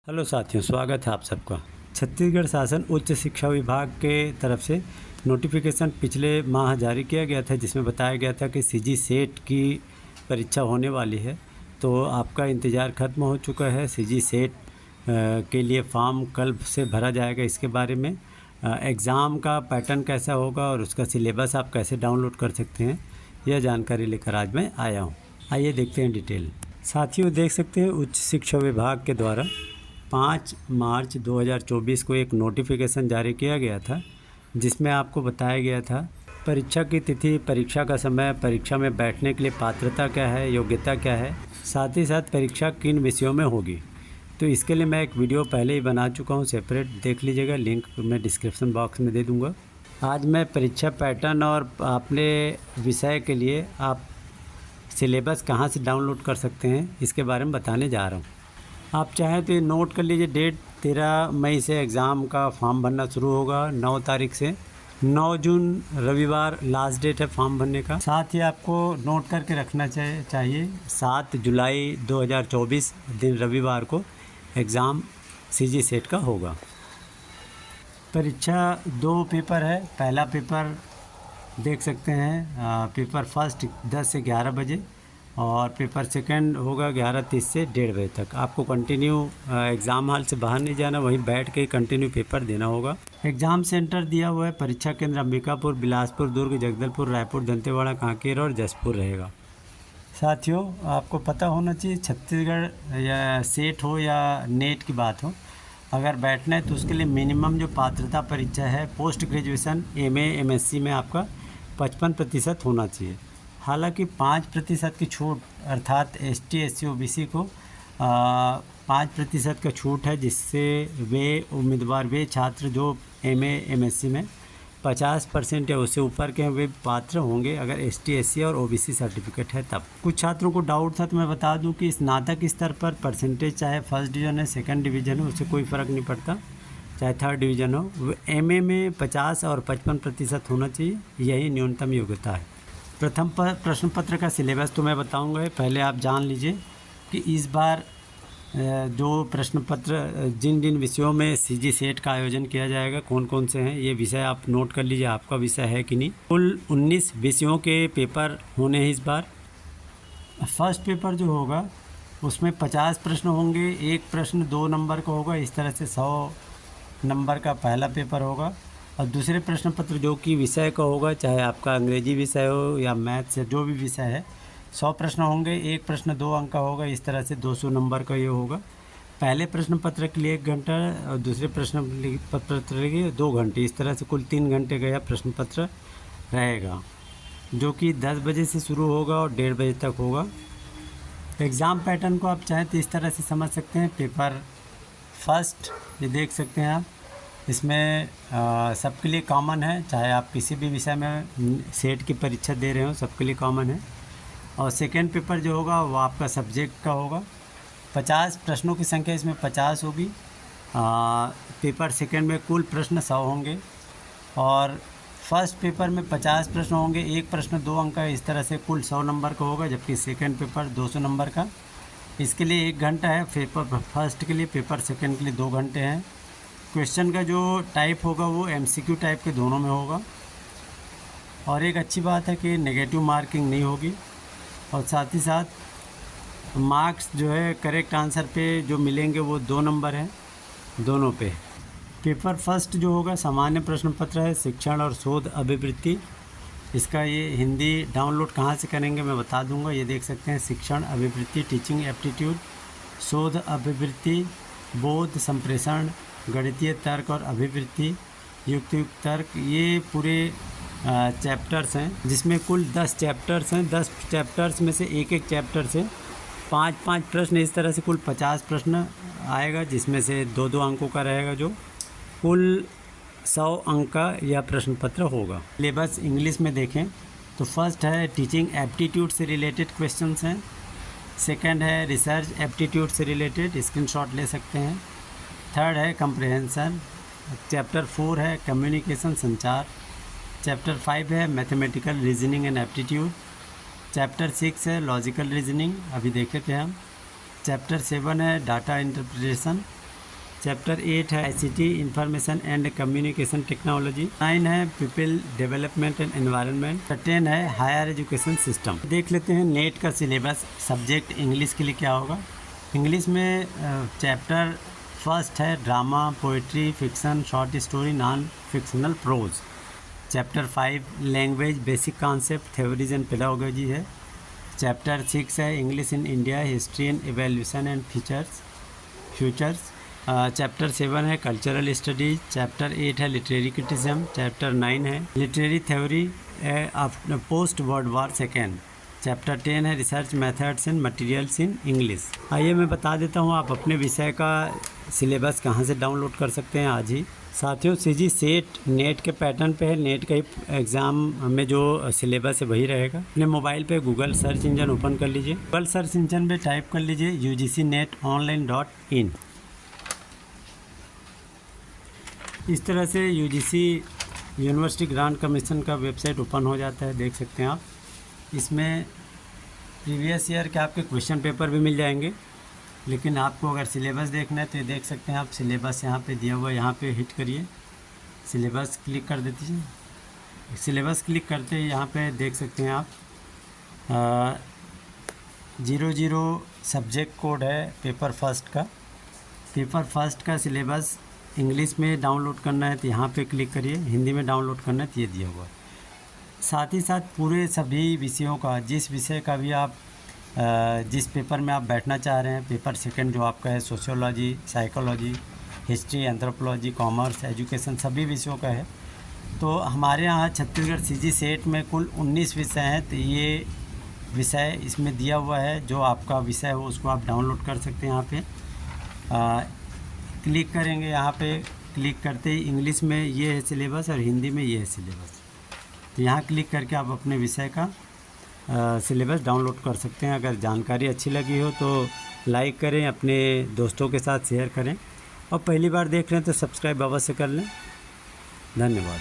Hello साथियों, स्वागत है आप सबका। छत्तीसगढ़ शासन उच्च शिक्षा विभाग के तरफ से नोटिफिकेशन पिछले माह जारी किया गया था, जिसमें बताया गया था कि सीजी सेट की परीक्षा होने वाली है। तो आपका इंतज़ार ख़त्म हो चुका है। सीजी सेट के लिए फॉर्म कल से भरा जाएगा। इसके बारे में एग्ज़ाम का पैटर्न कैसा होगा और उसका सिलेबस आप कैसे डाउनलोड कर सकते हैं, यह जानकारी लेकर आज मैं आया हूँ। आइए देखते हैं डिटेल। साथियों, देख सकते हैं उच्च शिक्षा विभाग के द्वारा 5 मार्च 2024 को एक नोटिफिकेशन जारी किया गया था, जिसमें आपको बताया गया था परीक्षा की तिथि, परीक्षा का समय, परीक्षा में बैठने के लिए पात्रता क्या है, योग्यता क्या है, साथ ही साथ परीक्षा किन विषयों में होगी। तो इसके लिए मैं एक वीडियो पहले ही बना चुका हूँ, सेपरेट देख लीजिएगा, लिंक मैं डिस्क्रिप्शन बॉक्स में दे दूँगा। आज मैं परीक्षा पैटर्न और अपने विषय के लिए आप सिलेबस कहाँ से डाउनलोड कर सकते हैं इसके बारे में बताने जा रहा हूँ। आप चाहें तो ये नोट कर लीजिए, डेट 13 मई से एग्ज़ाम का फॉर्म भरना शुरू होगा। 9 तारीख से 9 जून रविवार लास्ट डेट है फॉर्म भरने का। साथ ही आपको नोट करके रखना चाहिए 7 जुलाई 2024 दिन रविवार को एग्ज़ाम सीजी सेट का होगा। परीक्षा 2 पेपर है। पहला पेपर देख सकते हैं, पेपर फर्स्ट 10 से 11 बजे और पेपर सेकंड होगा 11:30 से 1:30 बजे तक। आपको कंटिन्यू एग्ज़ाम हॉल से बाहर नहीं जाना, वहीं बैठ के कंटिन्यू पेपर देना होगा। एग्ज़ाम सेंटर दिया हुआ है। परीक्षा केंद्र अंबिकापुर, बिलासपुर, दुर्ग, जगदलपुर, रायपुर, दंतेवाड़ा, कांकेर और जसपुर रहेगा। साथियों, आपको पता होना चाहिए छत्तीसगढ़ या सेट हो या नेट की बात हो, अगर बैठना है तो उसके लिए मिनिमम जो पात्रता परीक्षा है पोस्ट ग्रेजुएशन MA MSc में आपका 55% होना चाहिए। हालांकि 5% की छूट, अर्थात ST SC OBC को 5% का छूट है, जिससे वे उम्मीदवार, वे छात्र जो MA MSc में 50% या उससे ऊपर के हैं, वे पात्र होंगे अगर ST SC और OBC सर्टिफिकेट है तब। कुछ छात्रों को डाउट था, तो मैं बता दूं कि स्नातक स्तर पर परसेंटेज चाहे फर्स्ट डिवीज़न है, सेकंड डिवीज़न है, उससे कोई फ़र्क नहीं पड़ता, चाहे थर्ड डिवीज़न हो। MA में 50 और 55% होना चाहिए, यही न्यूनतम योग्यता है। प्रथम प्रश्न पत्र का सिलेबस तो मैं बताऊंगा, पहले आप जान लीजिए कि इस बार जो प्रश्न पत्र जिन जिन विषयों में सीजी सेट का आयोजन किया जाएगा, कौन कौन से हैं, ये विषय आप नोट कर लीजिए, आपका विषय है कि नहीं। कुल 19 विषयों के पेपर होने हैं इस बार। फर्स्ट पेपर जो होगा उसमें 50 प्रश्न होंगे, एक प्रश्न 2 नंबर का होगा, इस तरह से 100 नंबर का पहला पेपर होगा। और दूसरे प्रश्न पत्र जो कि विषय का होगा, चाहे आपका अंग्रेजी विषय हो या मैथ्स से जो भी विषय है, 100 प्रश्न होंगे, एक प्रश्न 2 अंक का होगा, इस तरह से 200 नंबर का ये होगा। पहले प्रश्न पत्र के लिए 1 घंटा और दूसरे प्रश्न पत्र के लिए 2 घंटे, इस तरह से कुल 3 घंटे का यह प्रश्न पत्र रहेगा, जो कि 10 बजे से शुरू होगा और 1:30 बजे तक होगा। एग्ज़ाम पैटर्न को आप चाहें तो इस तरह से समझ सकते हैं। पेपर फर्स्ट ये देख सकते हैं आप, इसमें सबके लिए कॉमन है, चाहे आप किसी भी विषय में सेट की परीक्षा दे रहे हो, सबके लिए कॉमन है। और सेकेंड पेपर जो होगा वो आपका सब्जेक्ट का होगा। 50 प्रश्नों की संख्या इसमें 50 होगी। पेपर सेकेंड में कुल प्रश्न 100 होंगे और फर्स्ट पेपर में 50 प्रश्न होंगे, एक प्रश्न 2 अंक का, इस तरह से कुल 100 नंबर का होगा, जबकि सेकेंड पेपर 200 नंबर का। इसके लिए 1 घंटा है पेपर फर्स्ट के लिए, पेपर सेकेंड के लिए 2 घंटे हैं। क्वेश्चन का जो टाइप होगा वो MCQ टाइप के दोनों में होगा। और एक अच्छी बात है कि नेगेटिव मार्किंग नहीं होगी, और साथ ही साथ मार्क्स जो है करेक्ट आंसर पे जो मिलेंगे वो 2 नंबर हैं दोनों पे। पेपर फर्स्ट जो होगा सामान्य प्रश्न पत्र है, शिक्षण और शोध अभिवृत्ति। इसका ये हिंदी डाउनलोड कहाँ से करेंगे मैं बता दूंगा। ये देख सकते हैं, शिक्षण अभिवृत्ति, टीचिंग एप्टीट्यूड, शोध अभिवृत्ति, बोध संप्रेषण, गणितीय तर्क और अभिवृत्ति, युक्त तर्क, ये पूरे चैप्टर्स हैं, जिसमें कुल 10 चैप्टर्स हैं। 10 चैप्टर्स में से एक चैप्टर से 5-5 प्रश्न, इस तरह से कुल 50 प्रश्न आएगा, जिसमें से 2-2 अंकों का रहेगा, जो कुल 100 अंक का यह प्रश्न पत्र होगा। सिलेबस इंग्लिश में देखें तो फर्स्ट है टीचिंग एप्टीट्यूड से रिलेटेड क्वेश्चंस हैं। सेकंड है रिसर्च एप्टीट्यूड से रिलेटेड, स्क्रीनशॉट ले सकते हैं। थर्ड है कंप्रहेंशन। चैप्टर 4 है कम्युनिकेशन, संचार। चैप्टर 5 है mathematical reasoning and aptitude. Chapter 6 है लॉजिकल रीजनिंग, अभी देखे थे हम। चैप्टर 7 है डाटा इंटरप्रिटेशन। चैप्टर 8 है ICT information and communication technology. 9 है पीपल डेवलपमेंट एंड एनवायरनमेंट। 10 है हायर एजुकेशन सिस्टम। देख लेते हैं नेट का सिलेबस। सब्जेक्ट इंग्लिश के लिए क्या होगा। इंग्लिश में चैप्टर फर्स्ट है drama, poetry, fiction, short story, non fictional prose. Chapter 5 language, basic concept, theories and pedagogy है। चैप्टर 6 है English in India, history and evolution and futures. Chapter 7 है cultural studies. Chapter 8 है literary criticism. Chapter 9 है literary theory post world war second. Chapter 10 है research methods and materials in English. आइए मैं बता देता हूँ आप अपने विषय का सिलेबस कहाँ से डाउनलोड कर सकते हैं आज ही। साथियों CG सेट नेट के पैटर्न पे है। नेट का ही एग्ज़ाम में जो सिलेबस है वही रहेगा। अपने मोबाइल पे गूगल सर्च इंजन ओपन कर लीजिए। गूगल सर्च इंजन पे टाइप कर लीजिए UGCnetonline.in। इस तरह से UGC यूनिवर्सिटी ग्रांट कमीशन का वेबसाइट ओपन हो जाता है। देख सकते हैं आप। इसमें प्रीवियस ईयर के आपके क्वेश्चन पेपर भी मिल जाएंगे, लेकिन आपको अगर सिलेबस देखना है तो ये देख सकते हैं आप। सिलेबस यहाँ पे दिया हुआ है, यहाँ पे हिट करिए, सिलेबस क्लिक कर देते हैं। सिलेबस क्लिक करते ही यहाँ पे देख सकते हैं आप 00 सब्जेक्ट कोड है पेपर फर्स्ट का। पेपर फर्स्ट का सिलेबस इंग्लिश में डाउनलोड करना है तो यहाँ पे क्लिक करिए, हिंदी में डाउनलोड करना है तो ये दिया हुआ है। साथ ही साथ पूरे सभी विषयों का, जिस विषय का भी आप जिस पेपर में आप बैठना चाह रहे हैं, पेपर सेकंड जो आपका है sociology, psychology, history, anthropology, commerce, education, सभी विषयों का है। तो हमारे यहाँ छत्तीसगढ़ CG सेट में कुल 19 विषय हैं। तो ये विषय इसमें दिया हुआ है, जो आपका विषय हो उसको आप डाउनलोड कर सकते हैं। यहाँ पे क्लिक करेंगे, यहाँ पे क्लिक करते ही इंग्लिश में ये है सिलेबस और हिंदी में ये है सिलेबस। तो यहाँ क्लिक करके आप अपने विषय का सिलेबस डाउनलोड कर सकते हैं। अगर जानकारी अच्छी लगी हो तो लाइक करें, अपने दोस्तों के साथ शेयर करें, और पहली बार देख रहे हैं तो सब्सक्राइब अवश्य कर लें। धन्यवाद।